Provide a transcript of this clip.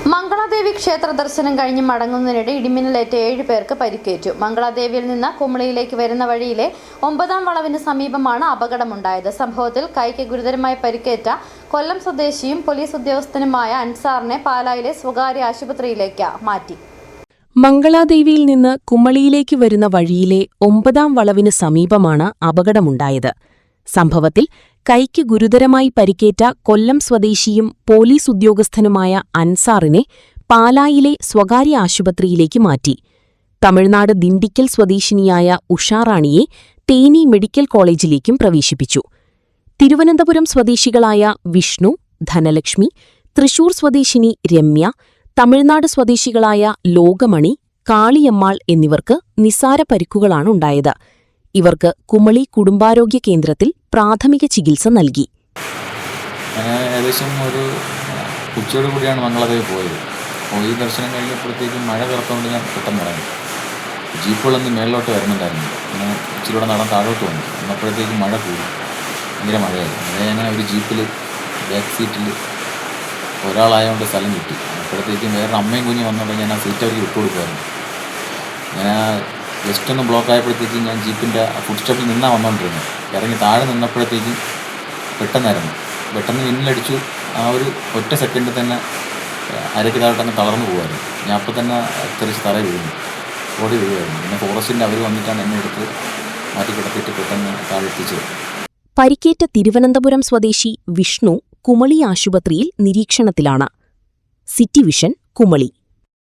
മംഗളാദേവി ക്ഷേത്ര ദർശനം കഴിഞ്ഞ് മടങ്ങുന്നതിനിടെ ഇടിമിന്നലേറ്റ് 7 പേർക്ക് പരിക്കേറ്റു. മംഗളാദേവിയിൽ നിന്ന് കുമളിയിലേക്ക് വരുന്ന വഴിയിലെ 9ാം വളവിന് സമീപമാണ് അപകടമുണ്ടായത്. സംഭവത്തിൽ കൈക്ക് ഗുരുതരമായി പരിക്കേറ്റ കൊല്ലം സ്വദേശിയും പോലീസ് ഉദ്യോഗസ്ഥനുമായ അൻസാറിനെ പാലായിലെ സ്വകാര്യ ആശുപത്രിയിലേക്ക് മാറ്റി. മംഗളാദേവിയിൽ നിന്ന് കുമളിയിലേക്ക് വരുന്ന വഴിയിലെ 9ാം വളവിന് സമീപമാണ് അപകടമുണ്ടായത്. സംഭവത്തിൽ കൈക്ക് ഗുരുതരമായി പരിക്കേറ്റ കൊല്ലം സ്വദേശിയും പോലീസ് ഉദ്യോഗസ്ഥനുമായ അൻസാറിനെ പാലായിലെ സ്വകാര്യ ആശുപത്രിയിലേക്ക് മാറ്റി. തമിഴ്നാട് ദിണ്ടിക്കൽ സ്വദേശിനിയായ ഉഷാറാണിയെ തേനി മെഡിക്കൽ കോളേജിലേക്കും പ്രവേശിപ്പിച്ചു. തിരുവനന്തപുരം സ്വദേശികളായ വിഷ്ണു, ധനലക്ഷ്മി, തൃശൂർ സ്വദേശിനി രമ്യ, തമിഴ്നാട് സ്വദേശികളായ ലോകമണി, കാളിയമ്മാൾ എന്നിവർക്ക് നിസ്സാര പരിക്കുകളാണുണ്ടായത്. ഇവർക്ക് കുമളി കുടുംബാരോഗ്യ കേന്ദ്രത്തിൽ പ്രാഥമിക ചികിത്സ നൽകി. ഏകദേശം ഒരു ഉച്ചയോട് കൂടിയാണ് മംഗളാദേവി പോയത്. ഈ ദർശനം കഴിഞ്ഞപ്പോഴത്തേക്കും മഴ കിടത്തുകൊണ്ട് ഞാൻ പെട്ടെന്ന് ഇറങ്ങി. ജീപ്പുകളൊന്നും മേളിലോട്ട് വരുന്നുണ്ടായിരുന്നു. അങ്ങനെ ഇച്ചിരിയുടെ നടന്ന് താഴോട്ട് വന്നു. വന്നപ്പോഴത്തേക്കും മഴ കൂടി, ഭയങ്കര മഴയായിരുന്നു. ഞാൻ ഒരു ജീപ്പിൽ ബാക്ക് സീറ്റിൽ ഒരാളായതുകൊണ്ട് സ്ഥലം കിട്ടി. അപ്പോഴത്തേക്കും വേറെ അമ്മയും കുഞ്ഞും വന്നുകൊണ്ട് ഞാൻ ആ സീറ്റ് അവർക്ക് വിട്ടുകൊടുക്കുമായിരുന്നു. ഞാൻ ജസ്റ്റ് ഒന്ന് ബ്ലോക്ക് ആയപ്പോഴത്തേക്കും ഞാൻ ജീപ്പിൻ്റെ ഫുഡ് സ്റ്റെപ്പിൽ നിന്നാണ് വന്നുകൊണ്ടിരുന്നത്. ഇറങ്ങി താഴെ നിന്നപ്പോഴത്തേക്കും പെട്ടെന്ന് മിന്നലടിച്ചു. ആ ഒരു ഒറ്റ സെക്കൻഡിൽ തന്നെ അരയ്ക്ക് താഴോട്ടങ്ങ് തളർന്നു പോകുമായിരുന്നു. ഞാൻ അപ്പോൾ തന്നെ തെറിച്ച് തറ വീഴുന്നു, ഓടി വീഴുമായിരുന്നു. പിന്നെ ഫോറസ്റ്റിൻ്റെ അവർ വന്നിട്ടാണ് എന്നെ എടുത്ത് മാറ്റി കിടത്തിയിട്ട് പെട്ടെന്ന് താഴെ എത്തിച്ചത്. പരിക്കേറ്റ തിരുവനന്തപുരം സ്വദേശി വിഷ്ണു കുമളി ആശുപത്രിയിൽ നിരീക്ഷണത്തിലാണ്. City vision, Kumily.